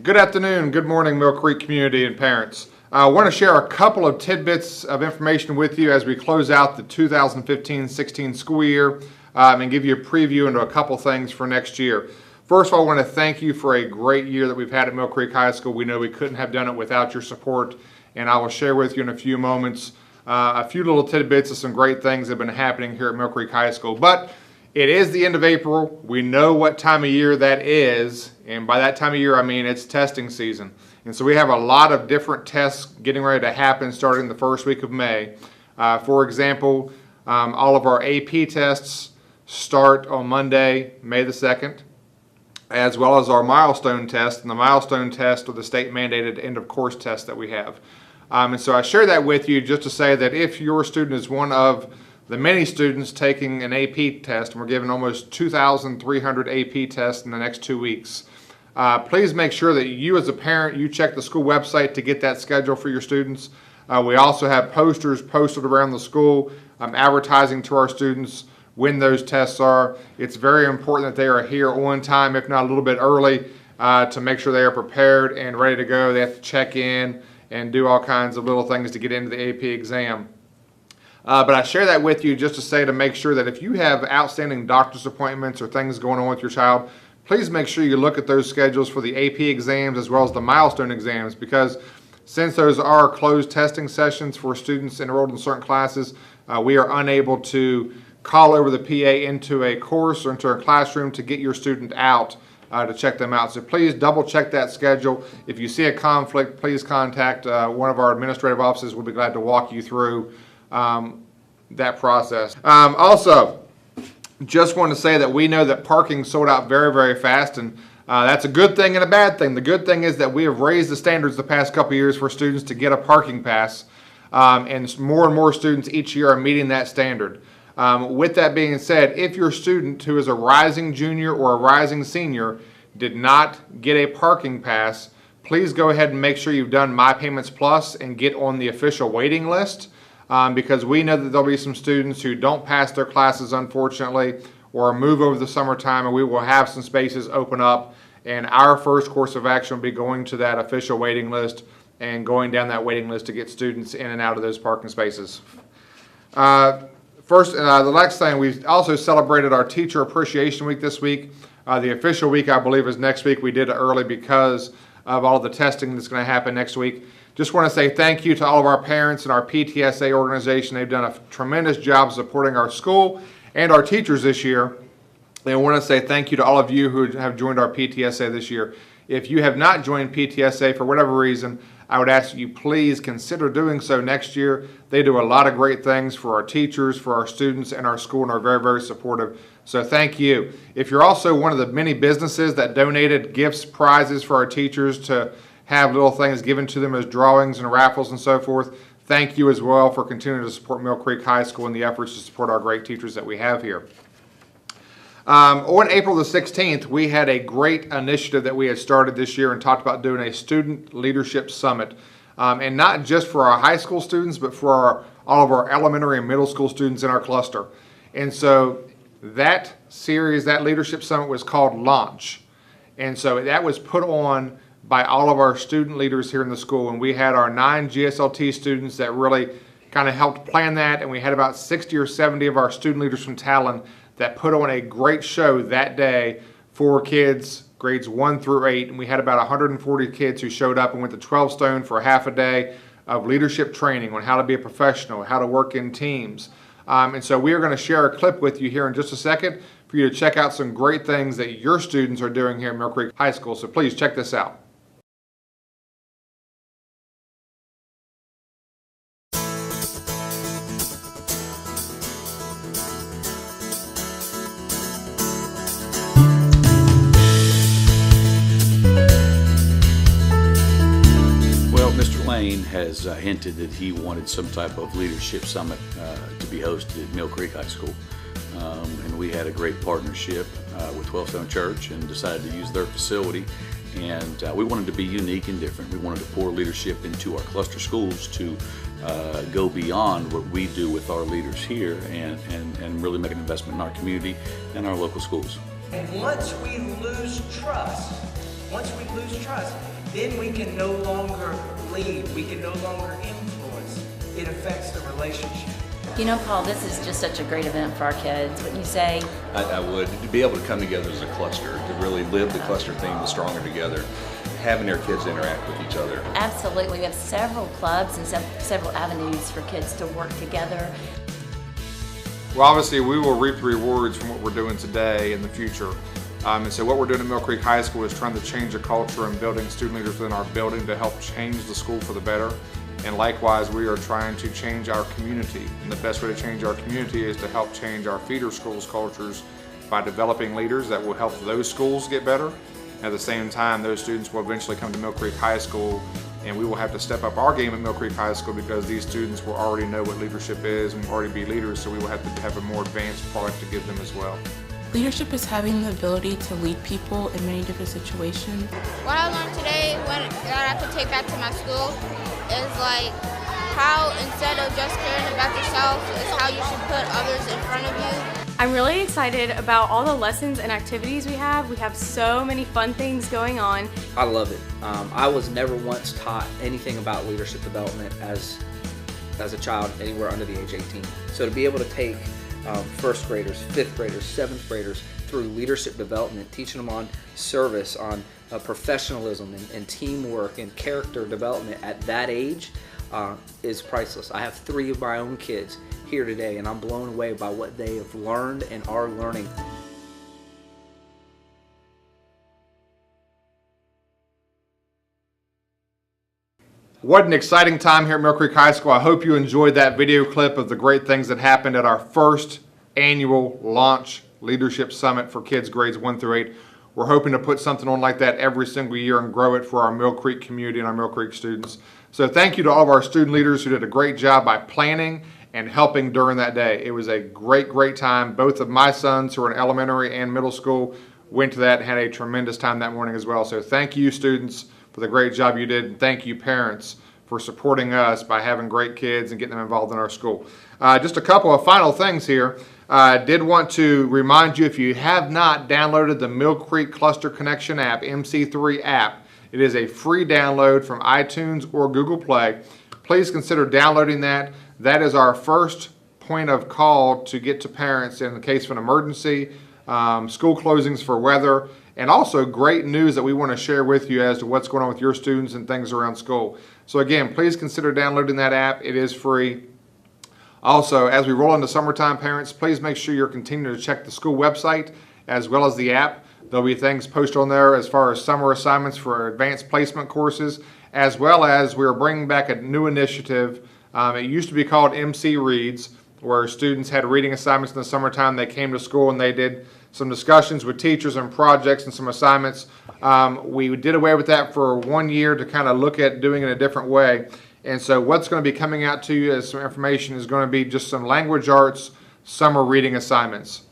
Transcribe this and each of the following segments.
Good afternoon, good morning, Mill Creek community and parents. I want to share a couple of tidbits of information with you as we close out the 2015-16 school year and give you a preview into a couple things for next year. First of all, I want to thank you for a great year that we've had at Mill Creek High School. We know we couldn't have done it without your support, and I will share with you in a few moments a few little tidbits of some great things that have been happening here at Mill Creek High School. But it is the end of April. We know what time of year that is, and by that time of year I mean it's testing season. And so we have a lot of different tests getting ready to happen starting the first week of May. For example, all of our AP tests start on Monday, May the 2nd, as well as our milestone test. And the milestone test are the state mandated end of course tests that we have. And so I share that with you just to say that if your student is one of the many students taking an AP test, and we're giving almost 2,300 AP tests in the next 2 weeks, please make sure that you as a parent, you check the school website to get that schedule for your students. We also have posters posted around the school advertising to our students when those tests are. It's very important that they are here on time, if not a little bit early, to make sure they are prepared and ready to go. They have to check in and do all kinds of little things to get into the AP exam. But I share that with you just to say to make sure that if you have outstanding doctor's appointments or things going on with your child, please make sure you look at those schedules for the AP exams as well as the milestone exams, because since those are closed testing sessions for students enrolled in certain classes, we are unable to call over the PA into a course or into a classroom to get your student out to check them out. So please double check that schedule. If you see a conflict, please contact one of our administrative offices. We'll be glad to walk you through that process. Also, just want to say that we know that parking sold out very, very fast, and that's a good thing and a bad thing. The good thing is that we have raised the standards the past couple of years for students to get a parking pass, and more students each year are meeting that standard. With that being said, if your student who is a rising junior or a rising senior did not get a parking pass, please go ahead and make sure you've done My Payments Plus and get on the official waiting list. Because we know that there'll be some students who don't pass their classes, unfortunately, or move over the summertime, and we will have some spaces open up, and our first course of action will be going to that official waiting list and going down that waiting list to get students in and out of those parking spaces. The next thing, we also celebrated our Teacher Appreciation Week this week. The official week, I believe, is next week. We did it early because of all the testing that's going to happen next week. Just want to say thank you to all of our parents and our PTSA organization. They've done a tremendous job supporting our school and our teachers this year. And I want to say thank you to all of you who have joined our PTSA this year. If you have not joined PTSA for whatever reason, I would ask you please consider doing so next year. They do a lot of great things for our teachers, for our students, and our school, and are very, very supportive. So thank you. If you're also one of the many businesses that donated gifts, prizes for our teachers to have little things given to them as drawings and raffles and so forth, thank you as well for continuing to support Mill Creek High School and the efforts to support our great teachers that we have here. On April the 16th, we had a great initiative that we had started this year and talked about doing a Student Leadership Summit. And not just for our high school students, but for all of our elementary and middle school students in our cluster. And so that series, that Leadership Summit, was called Launch. And so that was put on by all of our student leaders here in the school, and we had our 9 GSLT students that really kind of helped plan that, and we had about 60 or 70 of our student leaders from Talon that put on a great show that day for kids grades 1 through 8, and we had about 140 kids who showed up and went to 12 Stone for half a day of leadership training on how to be a professional, how to work in teams. And so we are going to share a clip with you here in just a second for you to check out some great things that your students are doing here at Mill Creek High School. So please check this out. Has hinted that he wanted some type of leadership summit to be hosted at Mill Creek High School. And we had a great partnership with 12 Stone Church and decided to use their facility. And we wanted to be unique and different. We wanted to pour leadership into our cluster schools to go beyond what we do with our leaders here and really make an investment in our community and our local schools. And once we lose trust Once we lose trust, then we can no longer lead, we can no longer influence. It affects the relationship. You know, Paul, this is just such a great event for our kids. Wouldn't you say? I would. To be able to come together as a cluster, to really live the cluster theme, the stronger together, having their kids interact with each other. Absolutely. We have several clubs and several avenues for kids to work together. Well, obviously, we will reap the rewards from what we're doing today in the future. And so what we're doing at Mill Creek High School is trying to change the culture and building student leaders within our building to help change the school for the better. And likewise, we are trying to change our community. And the best way to change our community is to help change our feeder schools' cultures by developing leaders that will help those schools get better. At the same time, those students will eventually come to Mill Creek High School, and we will have to step up our game at Mill Creek High School because these students will already know what leadership is and will already be leaders, so we will have to have a more advanced product to give them as well. Leadership is having the ability to lead people in many different situations. What I learned today that I could take back to my school is like how instead of just caring about yourself is how you should put others in front of you. I'm really excited about all the lessons and activities we have. We have so many fun things going on. I love it. I was never once taught anything about leadership development as a child anywhere under the age 18. So to be able to take first graders, fifth graders, seventh graders through leadership development, teaching them on service, on professionalism and teamwork and character development at that age is priceless. I have 3 of my own kids here today, and I'm blown away by what they have learned and are learning. What an exciting time here at Mill Creek High School. I hope you enjoyed that video clip of the great things that happened at our first annual launch leadership summit for kids grades 1 through 8. We're hoping to put something on like that every single year and grow it for our Mill Creek community and our Mill Creek students. So thank you to all of our student leaders who did a great job by planning and helping during that day. It was a great, great time. Both of my sons who are in elementary and middle school went to that and had a tremendous time that morning as well. So thank you, students, for the great job you did. And thank you, parents, for supporting us by having great kids and getting them involved in our school. Just a couple of final things here. I did want to remind you, if you have not downloaded the Mill Creek Cluster Connection app, MC3 app, it is a free download from iTunes or Google Play. Please consider downloading that. That is our first point of call to get to parents in the case of an emergency, school closings for weather, and also great news that we want to share with you as to what's going on with your students and things around school. So again, please consider downloading that app. It is free. Also, as we roll into summertime, parents, please make sure you're continuing to check the school website as well as the app. There'll be things posted on there as far as summer assignments for advanced placement courses, as well as we're bringing back a new initiative. It used to be called MC Reads, where students had reading assignments in the summertime. They came to school and they did some discussions with teachers and projects and some assignments. We did away with that for 1 year to kind of look at doing it a different way. And so what's going to be coming out to you as some information is going to be just some language arts summer reading assignments.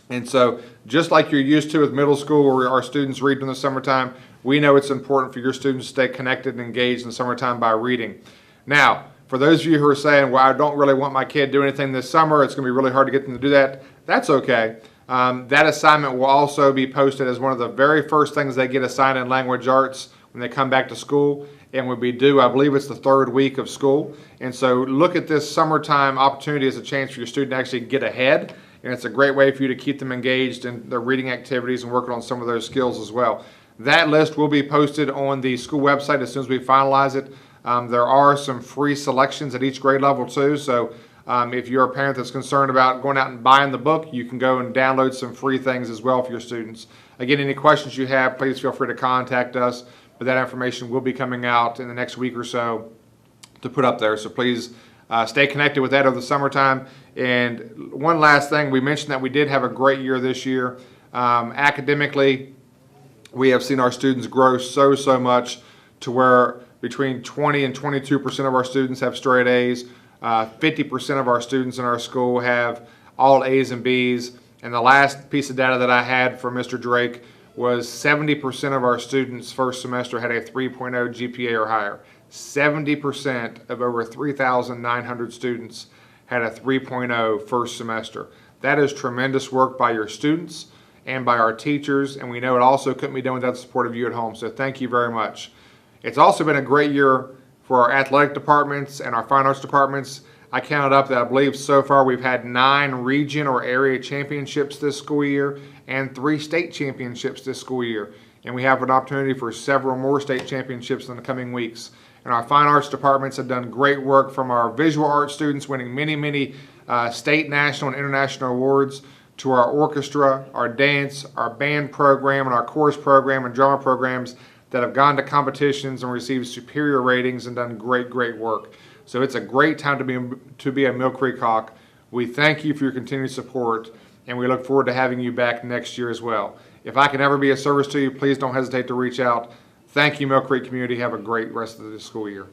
And so just like you're used to with middle school where our students read in the summertime, we know it's important for your students to stay connected and engaged in the summertime by reading. Now, for those of you who are saying, well, I don't really want my kid doing anything this summer, it's going to be really hard to get them to do that, that's okay. That assignment will also be posted as one of the very first things they get assigned in language arts when they come back to school, and will be due, I believe it's the 3rd week of school. And so look at this summertime opportunity as a chance for your student to actually get ahead, and it's a great way for you to keep them engaged in their reading activities and working on some of those skills as well. That list will be posted on the school website as soon as we finalize it. There are some free selections at each grade level too, so if you're a parent that's concerned about going out and buying the book, you can go and download some free things as well for your students. Again, any questions you have, please feel free to contact us, but that information will be coming out in the next week or so to put up there, so please stay connected with that over the summertime. And one last thing, we mentioned that we did have a great year this year. Academically, we have seen our students grow so much to where between 20 and 22% of our students have straight A's. 50% of our students in our school have all A's and B's. And the last piece of data that I had from Mr. Drake was 70% of our students first semester had a 3.0 GPA or higher. 70% of over 3,900 students had a 3.0 first semester. That is tremendous work by your students, and by our teachers, and we know it also couldn't be done without the support of you at home, so thank you very much. It's also been a great year for our athletic departments and our fine arts departments. I counted up that I believe so far we've had 9 region or area championships this school year and 3 state championships this school year. And we have an opportunity for several more state championships in the coming weeks. And our fine arts departments have done great work, from our visual arts students winning many state, national, and international awards, to our orchestra, our dance, our band program, and our chorus program and drama programs that have gone to competitions and received superior ratings and done great work. So it's a great time to be a Mill Creek Hawk. We thank you for your continued support, and we look forward to having you back next year as well. If I can ever be of service to you, please don't hesitate to reach out. Thank you, Mill Creek community. Have a great rest of the school year.